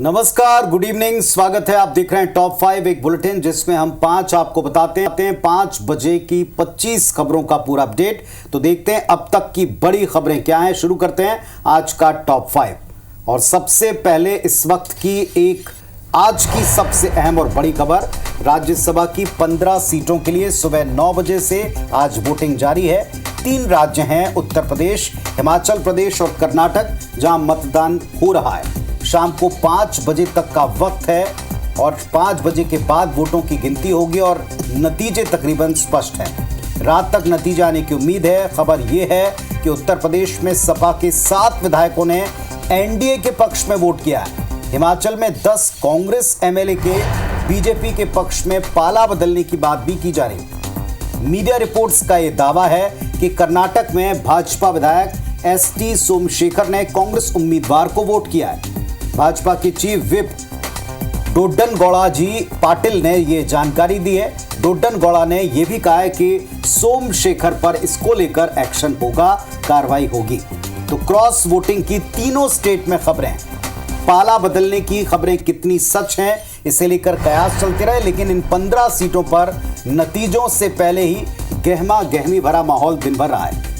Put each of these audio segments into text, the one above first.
नमस्कार, good evening. स्वागत है। आप देख रहे हैं टॉप 5, एक बुलेटिन जिसमें हम 5 आपको बताते हैं 5 बजे की 25 खबरों का पूरा अपडेट। तो देखते हैं अब तक की बड़ी खबरें क्या हैं। शुरू करते हैं आज का टॉप 5। और सबसे पहले इस वक्त की आज की सबसे अहम और बड़ी खबर, राज्यसभा की 15 सीटों के लिए सुबह 9 बजे से आज वोटिंग जारी है। 3 राज्य हैं, उत्तर प्रदेश, हिमाचल प्रदेश और कर्नाटक, जहां मतदान हो रहा है। शाम को 5 बजे तक का वक्त है और 5 बजे के बाद वोटों की गिनती होगी और नतीजे तकरीबन स्पष्ट हैं। रात तक नतीजा आने की उम्मीद है। खबर यह है कि उत्तर प्रदेश में सपा के 7 विधायकों ने एनडीए के पक्ष में वोट किया है। हिमाचल में 10 कांग्रेस एमएलए के बीजेपी के पक्ष में पाला बदलने की बात भी की जा रही है। मीडिया रिपोर्ट्स का यह दावा है कि कर्नाटक में भाजपा विधायक एसटी सोमशेखर ने कांग्रेस उम्मीदवार को वोट किया है। भाजपा के चीफ विप डोड्डनगौड़ा जी पाटिल ने यह जानकारी दी है। डोड्डनगौड़ा ने यह भी कहा है कि सोमशेखर पर इसको लेकर एक्शन होगा, कार्रवाई होगी। तो क्रॉस वोटिंग की तीनों स्टेट में खबरें, पाला बदलने की खबरें कितनी सच हैं इसे लेकर कयास चलते रहे, लेकिन इन 15 सीटों पर नतीजों से पहले ही गहमा गहमी भरा माहौल दिन भर रहा है।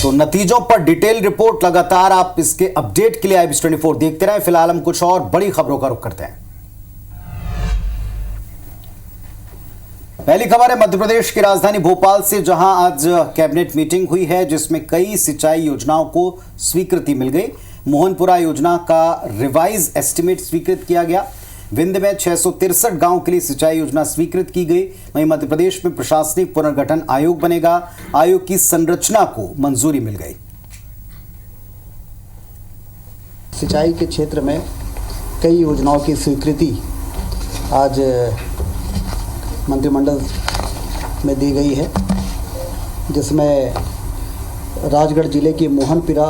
तो नतीजों पर डिटेल रिपोर्ट लगातार आप इसके अपडेट के लिए IBC 24 देखते रहें। फिलहाल हम कुछ और बड़ी खबरों का रुख करते हैं। पहली खबर है मध्य प्रदेश की राजधानी भोपाल से, जहां आज कैबिनेट मीटिंग हुई है जिसमें कई सिंचाई योजनाओं को स्वीकृति मिल गई। मोहनपुरा योजना का रिवाइज एस्टीमेट स्वीकृत किया गया। विंध्य में 663 गांव के लिए सिंचाई योजना स्वीकृत की गई। वहीं मध्य प्रदेश में प्रशासनिक पुनर्गठन आयोग बनेगा। आयोग की संरचना को मंजूरी मिल गई। सिंचाई के क्षेत्र में कई योजनाओं की स्वीकृति आज मंत्रिमंडल में दी गई है, जिसमें राजगढ़ जिले की मोहनपुरा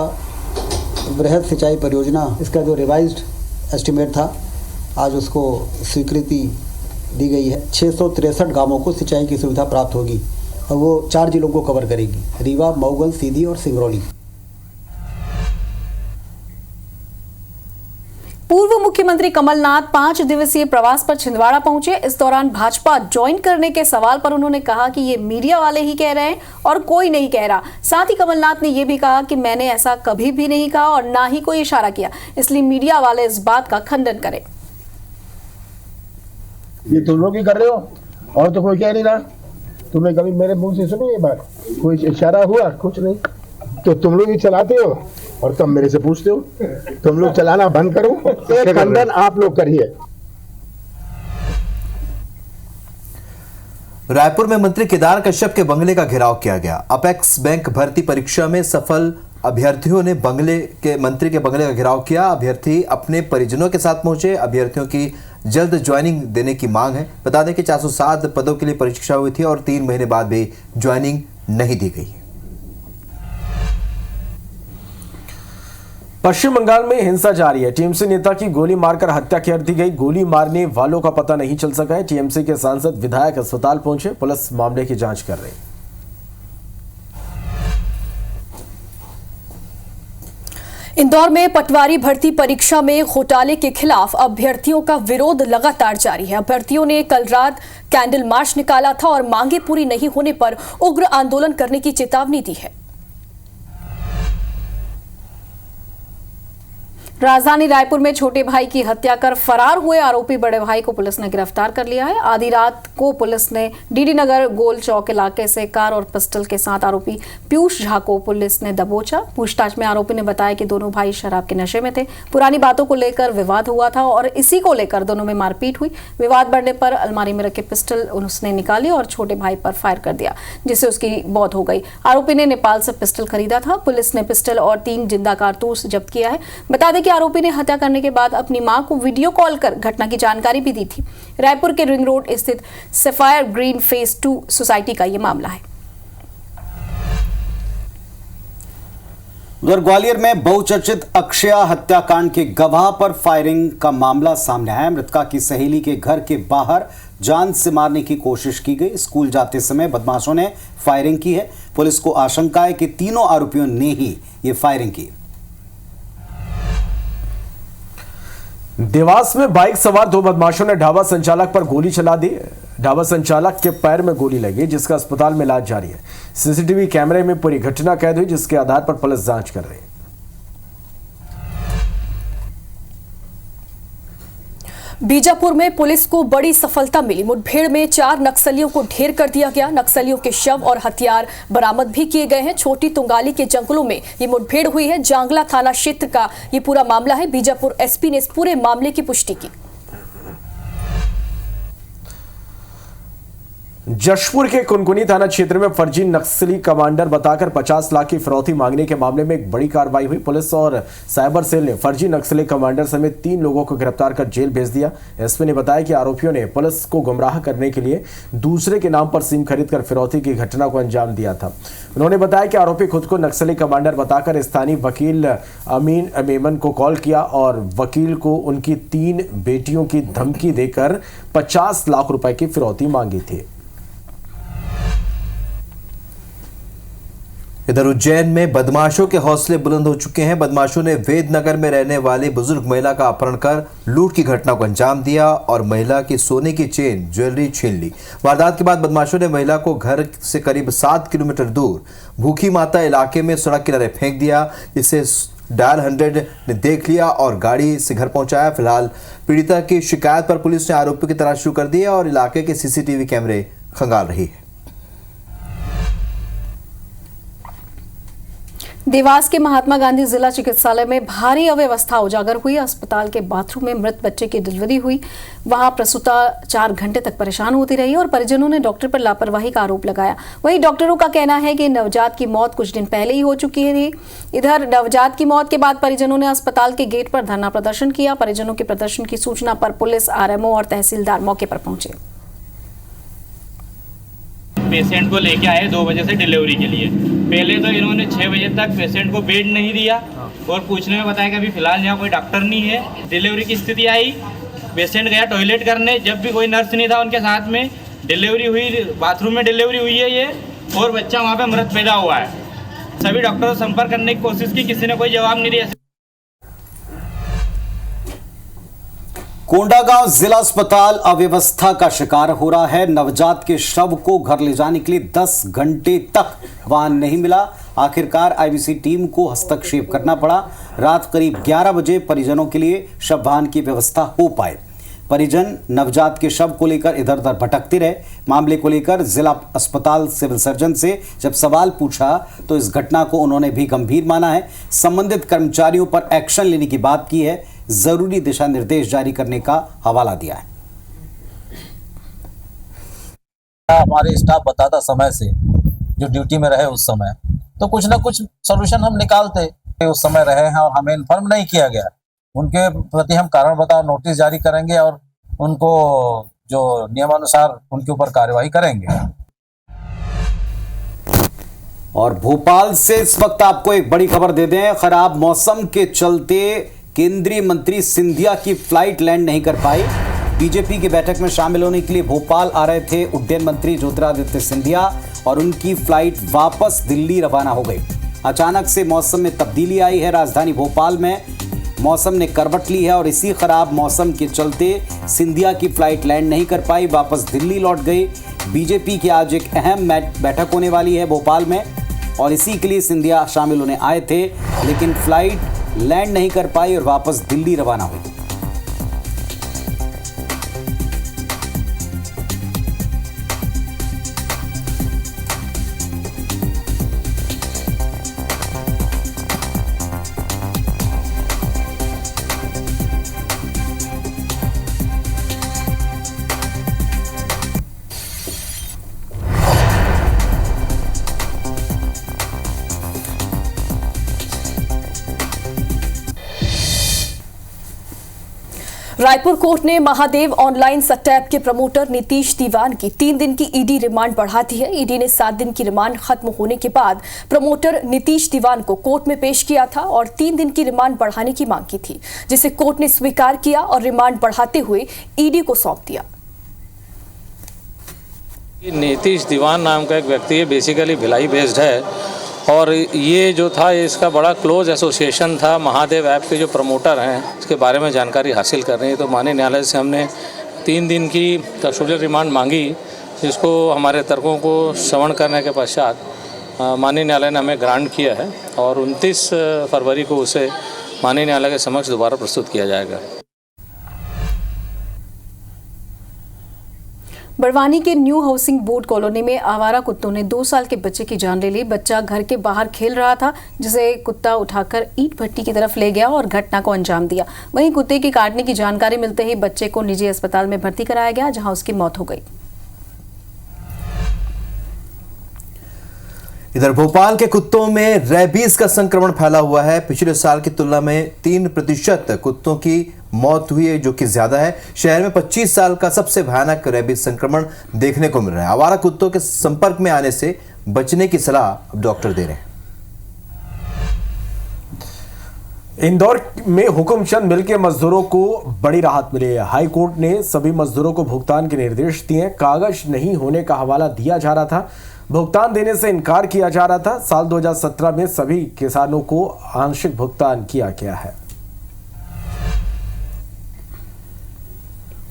वृहद सिंचाई परियोजना, इसका जो रिवाइज्ड एस्टीमेट था आज उसको स्वीकृति दी गई है। 663 गांवों को सिंचाई की सुविधा प्राप्त होगी और वो 4 जिलों को कवर करेगी, रीवा, मऊगल, सीधी और सिंगरौली। पूर्व मुख्यमंत्री कमलनाथ 5 दिवसीय प्रवास पर छिंदवाड़ा पहुंचे। इस दौरान भाजपा ज्वाइन करने के सवाल पर उन्होंने कहा कि ये मीडिया वाले ही कह रहे हैं और कोई नहीं कह रहा। साथ ही कमलनाथ ने यह भी कहा कि मैंने ऐसा कभी भी नहीं कहा और ना ही कोई इशारा किया, इसलिए मीडिया वाले इस बात का खंडन करें। ये तुम लोग ही कर रहे हो और तो कोई कह नहीं रहा। तुमने कभी मेरे मुंह से सुनी ये बात? कोई इशारा हुआ? कुछ नहीं। तो तुम लोग ही चलाते हो और तुम मेरे से पूछते हो। तुम लोग चलाना बंद करो, एक खंडन आप लोग करिए। रायपुर में मंत्री केदार कश्यप के बंगले का घेराव किया गया। अपेक्स बैंक भर्ती परीक्षा में सफल अभ्यर्थियों ने मंत्री के बंगले का घेराव किया। अभ्यर्थी अपने परिजनों के साथ पहुंचे। अभ्यर्थियों की जल्द ज्वाइनिंग देने की मांग है। बता दें कि 407 पदों के लिए परीक्षा हुई थी और 3 महीने बाद भी ज्वाइनिंग नहीं दी गई। पश्चिम बंगाल में हिंसा जारी है। टीएमसी नेता की गोली मारकर हत्या कर दी गई। गोली मारने वालों का पता नहीं चल सका है। टीएमसी के सांसद विधायक अस्पताल पहुंचे। पुलिस मामले की जांच कर रही। इंदौर में पटवारी भर्ती परीक्षा में घोटाले के खिलाफ अभ्यर्थियों का विरोध लगातार जारी है। अभ्यर्थियों ने कल रात कैंडल मार्च निकाला था और मांगे पूरी नहीं होने पर उग्र आंदोलन करने की चेतावनी दी है। राजधानी रायपुर में छोटे भाई की हत्या कर फरार हुए आरोपी बड़े भाई को पुलिस ने गिरफ्तार कर लिया है। आधी रात को पुलिस ने डीडी नगर गोल चौक इलाके से कार और पिस्टल के साथ आरोपी पीयूष झा को पुलिस ने दबोचा। पूछताछ में आरोपी ने बताया कि दोनों भाई शराब के नशे में थे। पुरानी बातों को लेकर विवाद हुआ था और इसी को लेकर दोनों में मारपीट हुई। विवाद बढ़ने पर अलमारी में रखे पिस्टल उसने निकाली और छोटे भाई पर फायर कर दिया, जिससे उसकी मौत हो गई। आरोपी ने नेपाल से पिस्टल खरीदा था। पुलिस ने पिस्टल और 3 जिंदा कारतूस जब्त किया है। बता दें कि आरोपी ने हत्या करने के बाद अपनी मां को वीडियो कॉल कर घटना की जानकारी भी दी थी। रायपुर के रिंग रोड स्थित सफायर ग्रीन फेज 2 सोसाइटी का यह मामला है। उधर ग्वालियर में बहुचर्चित अक्षया हत्याकांड के गवाह पर फायरिंग का मामला सामने आया। मृतका की सहेली के घर के बाहर जान से मारने की कोशिश की गई। स्कूल जाते समय बदमाशों ने फायरिंग की है। पुलिस को आशंका है कि तीनों आरोपियों ने ही ये फायरिंग की। देवास में बाइक सवार दो बदमाशों ने ढाबा संचालक पर गोली चला दी। ढाबा संचालक के पैर में गोली लगी, जिसका अस्पताल में इलाज जारी है। सीसीटीवी कैमरे में पूरी घटना कैद हुई, जिसके आधार पर पुलिस जांच कर रही है। बीजापुर में पुलिस को बड़ी सफलता मिली। मुठभेड़ में 4 नक्सलियों को ढेर कर दिया गया। नक्सलियों के शव और हथियार बरामद भी किए गए हैं। छोटी तुंगाली के जंगलों में ये मुठभेड़ हुई है। जांगला थाना क्षेत्र का ये पूरा मामला है। बीजापुर एसपी ने इस पूरे मामले की पुष्टि की। जशपुर के कुनकुनी थाना क्षेत्र में फर्जी नक्सली कमांडर बताकर 50 लाख की फिरौती मांगने के मामले में एक बड़ी कार्रवाई हुई। पुलिस और साइबर सेल ने फर्जी नक्सली कमांडर समेत 3 लोगों को गिरफ्तार कर जेल भेज दिया। एसपी ने बताया कि आरोपियों ने पुलिस को गुमराह करने के लिए दूसरे के नाम पर सिम खरीदकर फिरौती की घटना को अंजाम दिया था। उन्होंने बताया कि आरोपी खुद को नक्सली कमांडर बताकर स्थानीय वकील अमीन मेमन को कॉल किया और वकील को उनकी 3 बेटियों की धमकी देकर 50 लाख रुपए की फिरौती मांगी थी। इधर उज्जैन में बदमाशों के हौसले बुलंद हो चुके हैं। बदमाशों ने वेदनगर में रहने वाली बुजुर्ग महिला का अपहरण कर लूट की घटना को अंजाम दिया और महिला की सोने की चेन ज्वेलरी छीन ली। वारदात के बाद बदमाशों ने महिला को घर से करीब 7 किलोमीटर दूर भूखी माता इलाके में सड़क किनारे फेंक दिया, जिसे डायल 100 ने देख लिया और गाड़ी से घर पहुंचाया। फिलहाल पीड़िता की शिकायत पर पुलिस ने आरोपियों की तलाश शुरू कर दी है और इलाके के सीसीटीवी कैमरे खंगाल रही है। देवास के महात्मा गांधी जिला चिकित्सालय में भारी अव्यवस्था उजागर हुई। अस्पताल के बाथरूम में मृत बच्चे की डिलीवरी हुई। वहां प्रसूता 4 घंटे तक परेशान होती रही और परिजनों ने डॉक्टर पर लापरवाही का आरोप लगाया। वहीं डॉक्टरों का कहना है कि नवजात की मौत कुछ दिन पहले ही हो चुकी थी। इधर नवजात की मौत के बाद परिजनों ने अस्पताल के गेट पर धरना प्रदर्शन किया। परिजनों के प्रदर्शन की सूचना पर पुलिस, आरएमओ और तहसीलदार मौके पर पहुंचे। पेशेंट को लेके आए 2 बजे से डिलीवरी के लिए। पहले तो इन्होंने 6 बजे तक पेशेंट को बेड नहीं दिया और पूछने में बताया कि अभी फिलहाल यहाँ कोई डॉक्टर नहीं है। डिलीवरी की स्थिति आई, पेशेंट गया टॉयलेट करने, जब भी कोई नर्स नहीं था उनके साथ में, डिलीवरी हुई, बाथरूम में डिलीवरी हुई है ये, और बच्चा वहाँ पे मृत पैदा हुआ है। सभी डॉक्टरों से संपर्क करने की कोशिश की, किसी ने कोई जवाब नहीं दिया। कोंडागांव जिला अस्पताल अव्यवस्था का शिकार हो रहा है। नवजात के शव को घर ले जाने के लिए 10 घंटे तक वाहन नहीं मिला। आखिरकार आईबीसी टीम को हस्तक्षेप करना पड़ा। रात करीब 11 बजे परिजनों के लिए शव वाहन की व्यवस्था हो पाए। परिजन नवजात के शव को लेकर इधर उधर भटकते रहे। मामले को लेकर जिला अस्पताल सिविल सर्जन से जब सवाल पूछा तो इस घटना को उन्होंने भी गंभीर माना है। संबंधित कर्मचारियों पर एक्शन लेने की बात की है। जरूरी दिशा निर्देश जारी करने का हवाला दिया है। हमारे स्टाफ बताता समय से, जो ड्यूटी में रहे उस समय, तो कुछ ना कुछ सॉल्यूशन हम निकालते। उस समय रहे हैं और हमें इन्फॉर्म नहीं किया गया। उनके प्रति हम कारण बताओ नोटिस जारी करेंगे और उनको जो नियमानुसार उनके ऊपर कार्यवाही करेंगे। और भोपाल से इस वक्त आपको एक बड़ी खबर दे दें। खराब मौसम के चलते केंद्रीय मंत्री सिंधिया की फ्लाइट लैंड नहीं कर पाई। बीजेपी की बैठक में शामिल होने के लिए भोपाल आ रहे थे उड्डयन मंत्री ज्योतिरादित्य सिंधिया और उनकी फ्लाइट वापस दिल्ली रवाना हो गई। अचानक से मौसम में तब्दीली आई है। राजधानी भोपाल में मौसम ने करवट ली है और इसी खराब मौसम के चलते सिंधिया की फ्लाइट लैंड नहीं कर पाई, वापस दिल्ली लौट गई। बीजेपी की आज एक अहम बैठक होने वाली है भोपाल में और इसी के लिए सिंधिया शामिल होने आए थे, लेकिन फ्लाइट लैंड नहीं कर पाई और वापस दिल्ली रवाना हुई। रायपुर कोर्ट ने महादेव ऑनलाइन सट्टा ऐप के प्रमोटर नीतीश दीवान की 3 दिन की ईडी रिमांड बढ़ा दी है। ईडी ने 7 दिन की रिमांड खत्म होने के बाद प्रमोटर नीतीश दीवान को कोर्ट में पेश किया था और 3 दिन की रिमांड बढ़ाने की मांग की थी, जिसे कोर्ट ने स्वीकार किया और रिमांड बढ़ाते हुए ईडी को सौंप दिया। नीतीश दीवान नाम का एक व्यक्ति है, बेसिकली भिलाई बेस्ड है और ये जो था इसका बड़ा क्लोज एसोसिएशन था महादेव ऐप के जो प्रमोटर हैं, इसके बारे में जानकारी हासिल कर रहे हैं। तो माननीय न्यायालय से हमने 3 दिन की कस्टोडियल रिमांड मांगी, जिसको हमारे तर्कों को श्रवण करने के पश्चात माननीय न्यायालय ने हमें ग्रांट किया है और 29 फरवरी को उसे माननीय न्यायालय के समक्ष दोबारा प्रस्तुत किया जाएगा। बड़वानी के न्यू हाउसिंग बोर्ड कॉलोनी में आवारा कुत्तों ने 2 साल के बच्चे की जान ले ली। बच्चा घर के बाहर खेल रहा था, जिसे कुत्ता उठाकर ईंट भट्टी की तरफ ले गया और घटना को अंजाम दिया। वहीं कुत्ते की काटने की जानकारी मिलते ही बच्चे को निजी अस्पताल में भर्ती कराया गया, जहां उसकी मौत हो गई। इधर भोपाल के कुत्तों में रेबीज का संक्रमण फैला हुआ है। पिछले साल की तुलना में 3% कुत्तों की मौत हुई है, जो कि ज्यादा है। शहर में 25 साल का सबसे भयानक रेबीज संक्रमण देखने को मिल रहा है। आवारा कुत्तों के संपर्क में आने से बचने की सलाह अब डॉक्टर दे रहे हैं। इंदौर में हुक्मचंद मिल के मजदूरों को बड़ी राहत मिली है। हाई कोर्ट ने सभी मजदूरों को भुगतान के निर्देश दिए। कागज नहीं होने का हवाला दिया जा रहा था, भुगतान देने से इनकार किया जा रहा था। साल 2017 में सभी किसानों को आंशिक भुगतान किया गया है।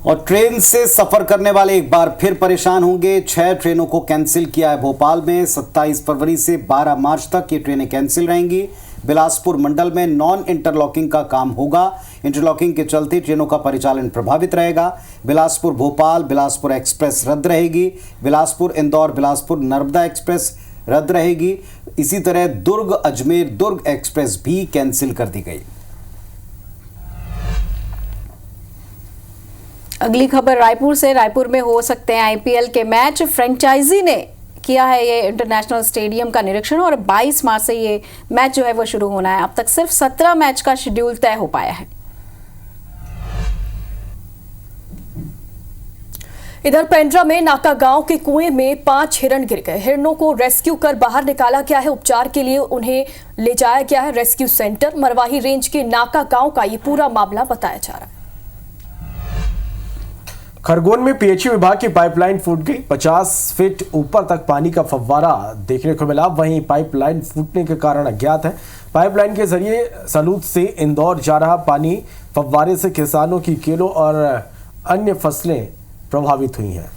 और ट्रेन से सफर करने वाले एक बार फिर परेशान होंगे। 6 ट्रेनों को कैंसिल किया है भोपाल में। 27 फरवरी से 12 मार्च तक ये ट्रेनें कैंसिल रहेंगी। बिलासपुर मंडल में नॉन इंटरलॉकिंग का काम होगा। इंटरलॉकिंग के चलते ट्रेनों का परिचालन प्रभावित रहेगा। बिलासपुर भोपाल बिलासपुर एक्सप्रेस रद्द रहेगी। बिलासपुर इंदौर बिलासपुर नर्मदा एक्सप्रेस रद्द रहेगी। इसी तरह दुर्ग अजमेर दुर्ग एक्सप्रेस भी कैंसिल कर दी गई। अगली खबर रायपुर से। रायपुर में हो सकते हैं आईपीएल के मैच। फ्रेंचाइजी ने किया है ये इंटरनेशनल स्टेडियम का निरीक्षण और 22 मार्च से ये मैच जो है वो शुरू होना है। अब तक सिर्फ 17 मैच का शेड्यूल तय हो पाया है। इधर पेंड्रा में नाका गांव के कुएं में 5 हिरण गिर गए। हिरणों को रेस्क्यू कर बाहर निकाला गया है। उपचार के लिए उन्हें ले जाया गया है रेस्क्यू सेंटर। मरवाही रेंज के नाका गांव का ये पूरा मामला बताया जा रहा है। खरगोन में पीएचई विभाग की पाइपलाइन फूट गई। 50 फीट ऊपर तक पानी का फव्वारा देखने को मिला। वहीं पाइपलाइन फूटने के कारण अज्ञात है। पाइपलाइन के जरिए सलूत से इंदौर जा रहा पानी फव्वारे से किसानों की केलों और अन्य फसलें प्रभावित हुई हैं।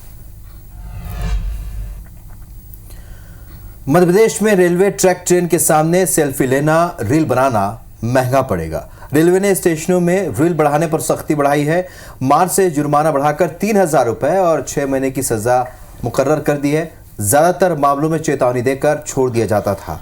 मध्य प्रदेश में रेलवे ट्रैक ट्रेन के सामने सेल्फी लेना, रील बनाना महंगा पड़ेगा। रेलवे ने स्टेशनों में रील बढ़ाने पर सख्ती बढ़ाई है। मार्च से जुर्माना बढ़ाकर 3000 रुपए और 6 महीने की सजा मुकर्रर कर दी है। ज्यादातर मामलों में चेतावनी देकर छोड़ दिया जाता था।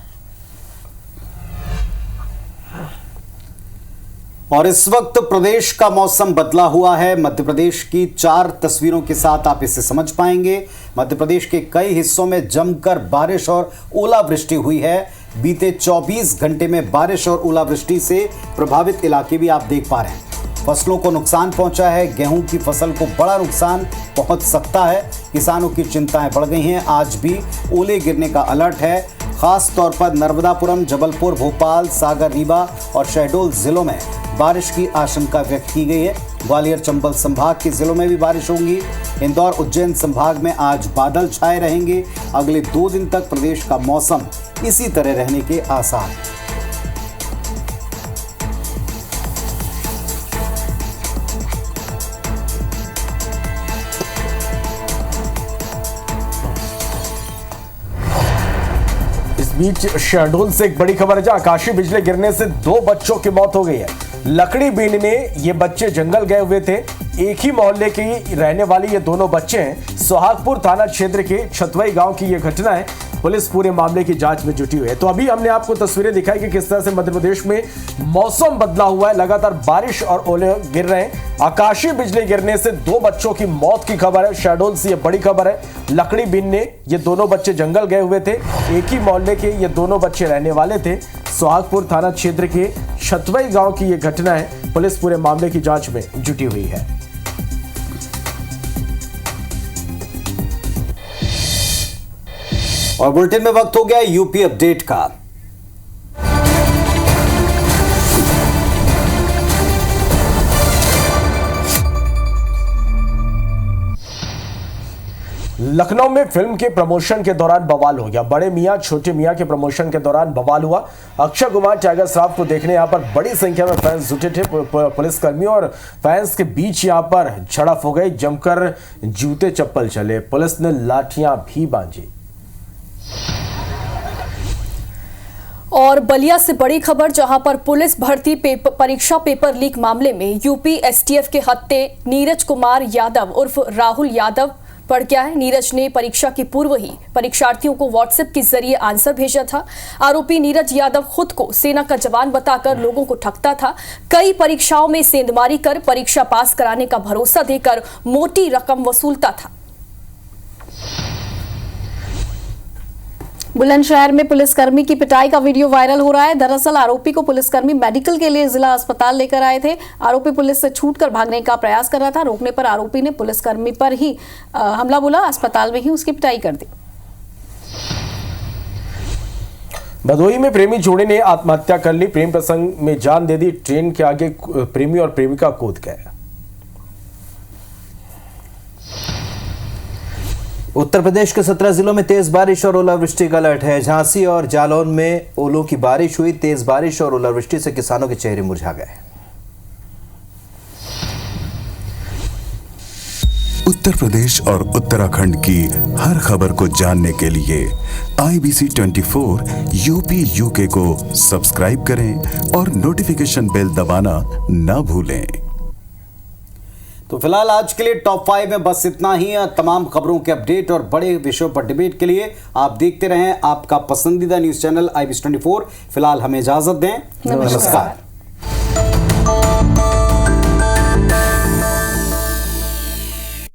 और इस वक्त प्रदेश का मौसम बदला हुआ है। मध्य प्रदेश की 4 तस्वीरों के साथ आप इसे समझ पाएंगे। मध्य प्रदेश के कई हिस्सों में जमकर बारिश और ओलावृष्टि हुई है। बीते 24 घंटे में बारिश और ओलावृष्टि से प्रभावित इलाके भी आप देख पा रहे हैं। फसलों को नुकसान पहुंचा है। गेहूं की फसल को बड़ा नुकसान पहुंच सकता है। किसानों की चिंताएं बढ़ गई हैं। आज भी ओले गिरने का अलर्ट है। खास तौर पर नर्मदापुरम, जबलपुर, भोपाल, सागर, रीवा और शहडोल जिलों में बारिश की आशंका व्यक्त की गई है। ग्वालियर, चंबल संभाग के जिलों में भी बारिश होगी। इंदौर, उज्जैन संभाग में आज बादल छाए रहेंगे। अगले 2 दिन तक प्रदेश का मौसम इसी तरह रहने के आसार हैं। इस बीच शहडोल से एक बड़ी खबर है, जहां आकाशीय बिजली गिरने से 2 बच्चों की मौत हो गई है। लकड़ी बीनने ये बच्चे जंगल गए हुए थे। एक ही मोहल्ले के रहने वाले ये दोनों बच्चे हैं। सोहागपुर थाना क्षेत्र के छतवई गांव की ये घटना है। पुलिस पूरे मामले की जांच में जुटी हुई है। तो अभी हमने आपको तस्वीरें दिखाई कि किस तरह से मध्य प्रदेश में मौसम बदला हुआ है, लगातार बारिश और ओले गिर रहे हैं। आकाशीय बिजली गिरने से 2 बच्चों की मौत की खबर है। शहडोल से ये बड़ी खबर है। लकड़ी बीनने ये दोनों बच्चे जंगल गए हुए थे। एक ही मोहल्ले के ये दोनों बच्चे रहने वाले थे। सुहागपुर थाना क्षेत्र के छतवई गांव की ये घटना है। पुलिस पूरे मामले की जांच में जुटी हुई है। और बुलेटिन में वक्त हो गया यूपी अपडेट का। लखनऊ में फिल्म के प्रमोशन के दौरान बवाल हो गया। बड़े मियां छोटे मियां के प्रमोशन के दौरान बवाल हुआ। अक्षय कुमार टाइगर श्रॉफ को देखने यहां पर बड़ी संख्या में फैंस जुटे थे। पुलिसकर्मियों और फैंस के बीच यहां पर झड़प हो गई। जमकर जूते चप्पल चले। पुलिस ने लाठियां भी बांधी। और बलिया से बड़ी खबर, जहां पर पुलिस भर्ती परीक्षा पेपर लीक मामले में यूपी एसटीएफ के हत्थे नीरज कुमार यादव उर्फ राहुल यादव पड़ गया है। नीरज ने परीक्षा के पूर्व ही परीक्षार्थियों को व्हाट्सएप के जरिए आंसर भेजा था। आरोपी नीरज यादव खुद को सेना का जवान बताकर लोगों को ठगता था। कई परीक्षाओं में सेंधमारी कर परीक्षा पास कराने का भरोसा देकर मोटी रकम वसूलता था। बुलंदशहर में पुलिसकर्मी की पिटाई का वीडियो वायरल हो रहा है। दरअसल आरोपी को पुलिसकर्मी मेडिकल के लिए जिला अस्पताल लेकर आए थे। आरोपी पुलिस से छूटकर भागने का प्रयास कर रहा था। रोकने पर आरोपी ने पुलिसकर्मी पर ही हमला बोला। अस्पताल में ही उसकी पिटाई कर दी। भदोही में प्रेमी जोड़े ने आत्महत्या कर ली। प्रेम प्रसंग में जान दे दी। ट्रेन के आगे प्रेमी और प्रेमिका कूद गए। उत्तर प्रदेश के 17 जिलों में तेज बारिश और ओलावृष्टि का अलर्ट है। झांसी और जालौन में ओलों की बारिश हुई। तेज बारिश और ओलावृष्टि से किसानों के चेहरे मुरझा गए। उत्तर प्रदेश और उत्तराखंड की हर खबर को जानने के लिए IBC 24 यूपी UK को सब्सक्राइब करें और नोटिफिकेशन बेल दबाना न भूलें। तो फिलहाल आज के लिए टॉप 5 में बस इतना ही। तमाम खबरों के अपडेट और बड़े विषयों पर डिबेट के लिए आप देखते रहें आपका पसंदीदा न्यूज चैनल IBC 24। फिलहाल हमें इजाजत दें। नमस्कार।